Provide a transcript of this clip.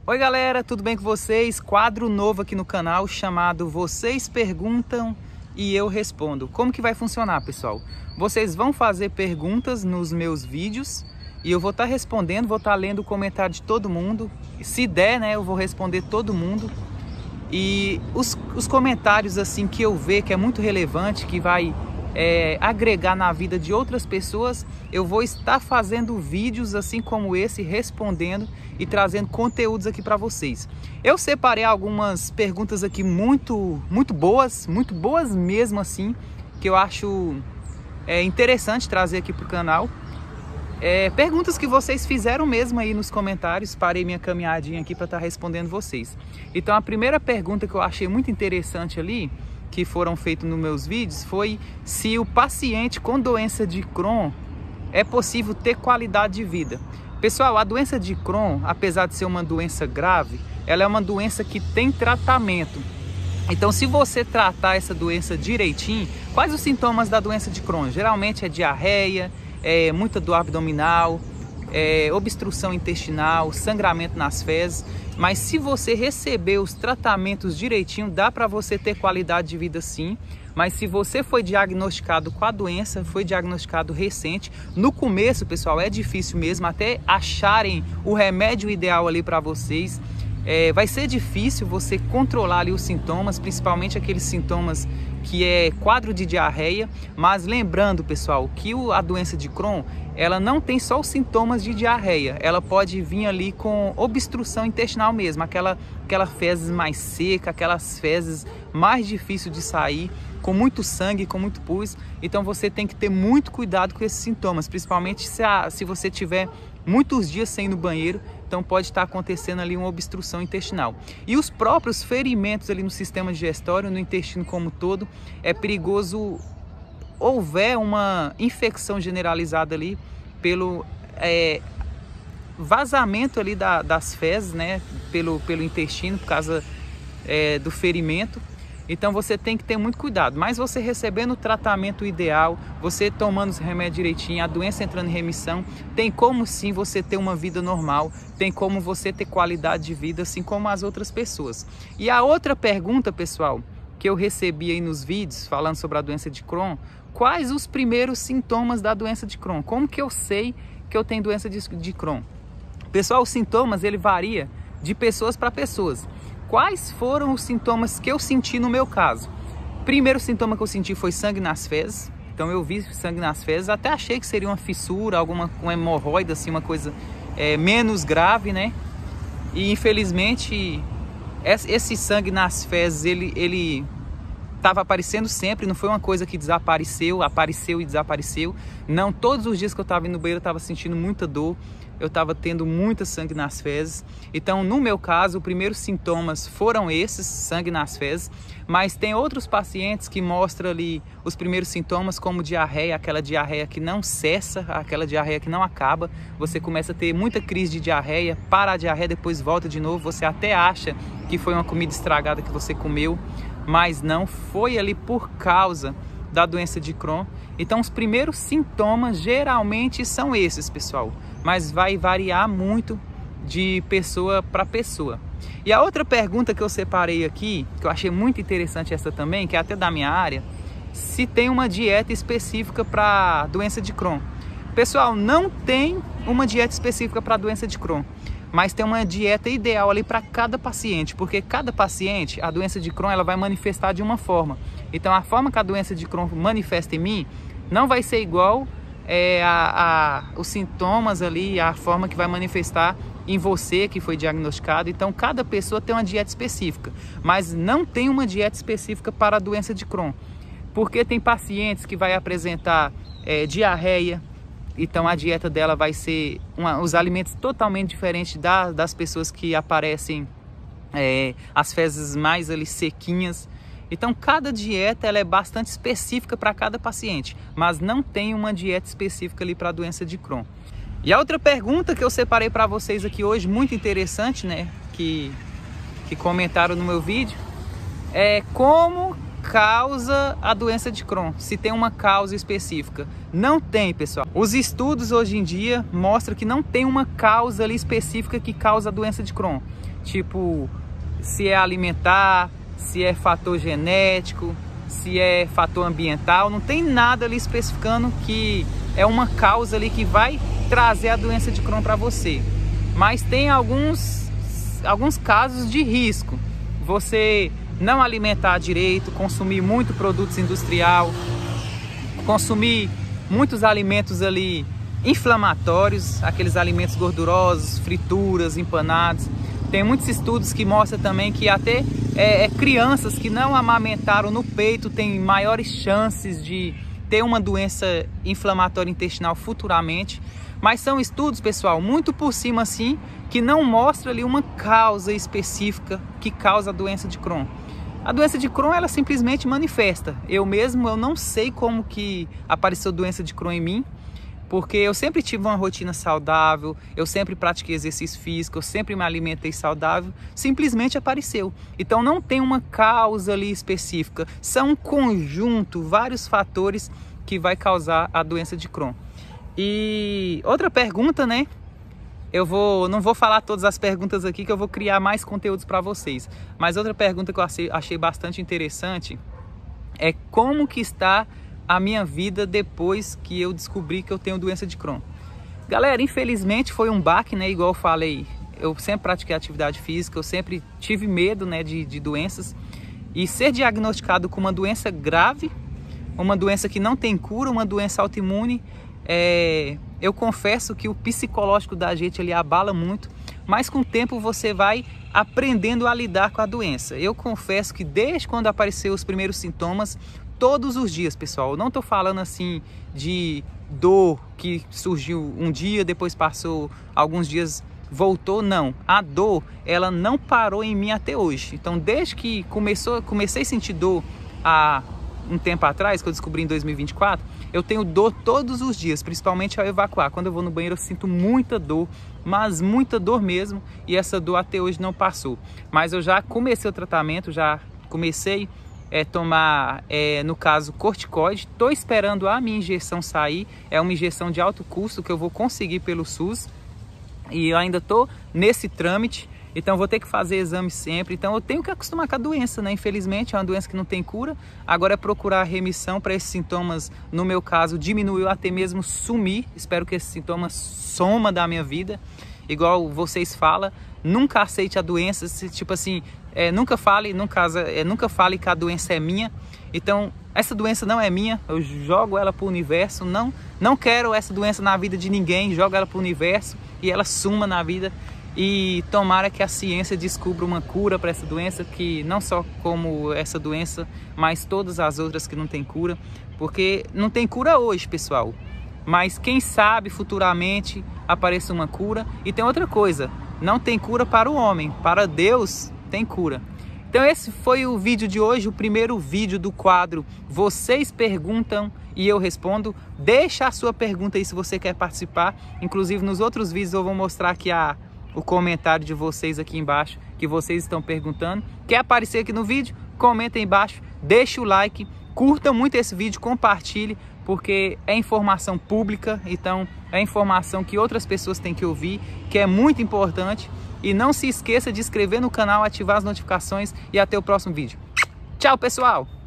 Oi galera, tudo bem com vocês? Quadro novo aqui no canal chamado Vocês Perguntam e Eu Respondo. Como que vai funcionar, pessoal? Vocês vão fazer perguntas nos meus vídeos e eu vou estar respondendo, vou estar lendo o comentário de todo mundo. Se der, né, eu vou responder todo mundo. E os comentários assim que eu ver que é muito relevante, que vai agregar na vida de outras pessoas, eu vou estar fazendo vídeos assim como esse, respondendo e trazendo conteúdos aqui para vocês. Eu separei algumas perguntas aqui muito boas mesmo assim, que eu acho interessante trazer aqui para o canal. Perguntas que vocês fizeram mesmo aí nos comentários. Parei minha caminhadinha aqui para estar respondendo vocês. Então a primeira pergunta que eu achei muito interessante ali, que foram feitos nos meus vídeos, foi se o paciente com doença de Crohn é possível ter qualidade de vida. Pessoal, a doença de Crohn, apesar de ser uma doença grave, ela é uma doença que tem tratamento. Então, se você tratar essa doença direitinho, quais os sintomas da doença de Crohn? Geralmente é diarreia, muita dor abdominal, obstrução intestinal, sangramento nas fezes. Mas se você receber os tratamentos direitinho, dá para você ter qualidade de vida sim. Mas se você foi diagnosticado com a doença, foi diagnosticado recente, no começo, pessoal, é difícil mesmo, até acharem o remédio ideal ali para vocês. Vai ser difícil você controlar ali os sintomas, principalmente aqueles sintomas que é quadro de diarreia. Mas lembrando, pessoal, que a doença de Crohn, ela não tem só os sintomas de diarreia, ela pode vir ali com obstrução intestinal mesmo, aquela fezes mais seca, aquelas fezes mais difíceis de sair, com muito sangue, com muito pus. Então você tem que ter muito cuidado com esses sintomas, principalmente se você tiver muitos dias sem ir no banheiro, então pode estar acontecendo ali uma obstrução intestinal. E os próprios ferimentos ali no sistema digestório, no intestino como um todo, é perigoso houver uma infecção generalizada ali pelo vazamento ali das fezes, né, pelo intestino, por causa do ferimento. Então você tem que ter muito cuidado, mas você recebendo o tratamento ideal, você tomando os remédios direitinho, a doença entrando em remissão, tem como sim você ter uma vida normal, tem como você ter qualidade de vida, assim como as outras pessoas. E a outra pergunta, pessoal, que eu recebi aí nos vídeos falando sobre a doença de Crohn: quais os primeiros sintomas da doença de Crohn? Como que eu sei que eu tenho doença de Crohn? Pessoal, os sintomas ele varia de pessoas para pessoas. Quais foram os sintomas que eu senti no meu caso? Primeiro sintoma que eu senti foi sangue nas fezes. Então eu vi sangue nas fezes, até achei que seria uma fissura, uma hemorroida, assim, uma coisa menos grave, né? E infelizmente esse sangue nas fezes, ele estava aparecendo sempre, não foi uma coisa que apareceu e desapareceu. Não, todos os dias que eu estava indo no banheiro eu estava sentindo muita dor, eu estava tendo muita sangue nas fezes. Então, no meu caso, os primeiros sintomas foram esses, sangue nas fezes. Mas tem outros pacientes que mostram ali os primeiros sintomas, como diarreia, aquela diarreia que não cessa, aquela diarreia que não acaba. Você começa a ter muita crise de diarreia, para a diarreia, depois volta de novo. Você até acha que foi uma comida estragada que você comeu, mas não, foi ali por causa da doença de Crohn. Então os primeiros sintomas geralmente são esses, pessoal, mas vai variar muito de pessoa para pessoa. E a outra pergunta que eu separei aqui, que eu achei muito interessante essa também, que é até da minha área: se tem uma dieta específica para doença de Crohn. Pessoal, não tem uma dieta específica para doença de Crohn, mas tem uma dieta ideal ali para cada paciente, porque cada paciente, a doença de Crohn, ela vai manifestar de uma forma. Então a forma que a doença de Crohn manifesta em mim não vai ser igual os sintomas ali, a forma que vai manifestar em você que foi diagnosticado. Então cada pessoa tem uma dieta específica, mas não tem uma dieta específica para a doença de Crohn, porque tem pacientes que vai apresentar diarreia. Então a dieta dela vai ser os alimentos totalmente diferentes das pessoas que aparecem as fezes mais ali sequinhas. Então cada dieta ela é bastante específica para cada paciente, mas não tem uma dieta específica ali para a doença de Crohn. E a outra pergunta que eu separei para vocês aqui hoje, muito interessante, né, que comentaram no meu vídeo, é como causa a doença de Crohn, se tem uma causa específica. Não tem, pessoal. Os estudos hoje em dia mostram que não tem uma causa ali específica que causa a doença de Crohn. Tipo, se é alimentar, se é fator genético, se é fator ambiental, não tem nada ali especificando que é uma causa ali que vai trazer a doença de Crohn para você. Mas tem alguns casos de risco. Você não alimentar direito, consumir muito produtos industrial, consumir muitos alimentos ali inflamatórios, aqueles alimentos gordurosos, frituras, empanados. Tem muitos estudos que mostram também que até crianças que não amamentaram no peito têm maiores chances de ter uma doença inflamatória intestinal futuramente. Mas são estudos, pessoal, muito por cima assim, que não mostra ali uma causa específica que causa a doença de Crohn. A doença de Crohn, ela simplesmente manifesta. Eu não sei como que apareceu doença de Crohn em mim, porque eu sempre tive uma rotina saudável, eu sempre pratiquei exercício físico, eu sempre me alimentei saudável, simplesmente apareceu. Então não tem uma causa ali específica, são um conjunto, vários fatores que vai causar a doença de Crohn. E outra pergunta, né? Não vou falar todas as perguntas aqui, que eu vou criar mais conteúdos para vocês. Mas outra pergunta que eu achei bastante interessante é como que está a minha vida depois que eu descobri que eu tenho doença de Crohn. Galera, infelizmente foi um baque, né? Igual eu falei, eu sempre pratiquei atividade física, eu sempre tive medo, né, de doenças. E ser diagnosticado com uma doença grave, uma doença que não tem cura, uma doença autoimune, eu confesso que o psicológico da gente ele abala muito, mas com o tempo você vai aprendendo a lidar com a doença. Eu confesso que desde quando apareceu os primeiros sintomas, todos os dias, pessoal, eu não estou falando assim de dor que surgiu um dia, depois passou alguns dias, voltou, não. A dor, ela não parou em mim até hoje. Então, desde que comecei a sentir dor há um tempo atrás, que eu descobri em 2024, eu tenho dor todos os dias, principalmente ao evacuar. Quando eu vou no banheiro eu sinto muita dor, mas muita dor mesmo, e essa dor até hoje não passou. Mas eu já comecei o tratamento, já comecei a tomar, no caso, corticoide. Estou esperando a minha injeção sair, é uma injeção de alto custo que eu vou conseguir pelo SUS, e eu ainda estou nesse trâmite. Então vou ter que fazer exame sempre, então eu tenho que acostumar com a doença, né? Infelizmente é uma doença que não tem cura, agora é procurar remissão para esses sintomas, no meu caso, diminuir ou até mesmo sumir. Espero que esses sintomas sumam da minha vida, igual vocês falam, nunca aceite a doença, tipo assim, nunca fale que a doença é minha. Então essa doença não é minha, eu jogo ela para o universo, não quero essa doença na vida de ninguém, jogo ela para o universo e ela suma na vida. E tomara que a ciência descubra uma cura para essa doença, que não só como essa doença, mas todas as outras que não tem cura, porque não tem cura hoje, pessoal, mas quem sabe futuramente apareça uma cura. E tem outra coisa, não tem cura para o homem, para Deus tem cura. Então esse foi o vídeo de hoje, o primeiro vídeo do quadro Vocês Perguntam e Eu Respondo. Deixa a sua pergunta aí se você quer participar, inclusive nos outros vídeos eu vou mostrar aqui o comentário de vocês aqui embaixo, que vocês estão perguntando. Quer aparecer aqui no vídeo? Comenta aí embaixo, deixa o like, curta muito esse vídeo, compartilhe, porque é informação pública, então é informação que outras pessoas têm que ouvir, que é muito importante. E não se esqueça de se inscrever no canal, ativar as notificações e até o próximo vídeo. Tchau, pessoal!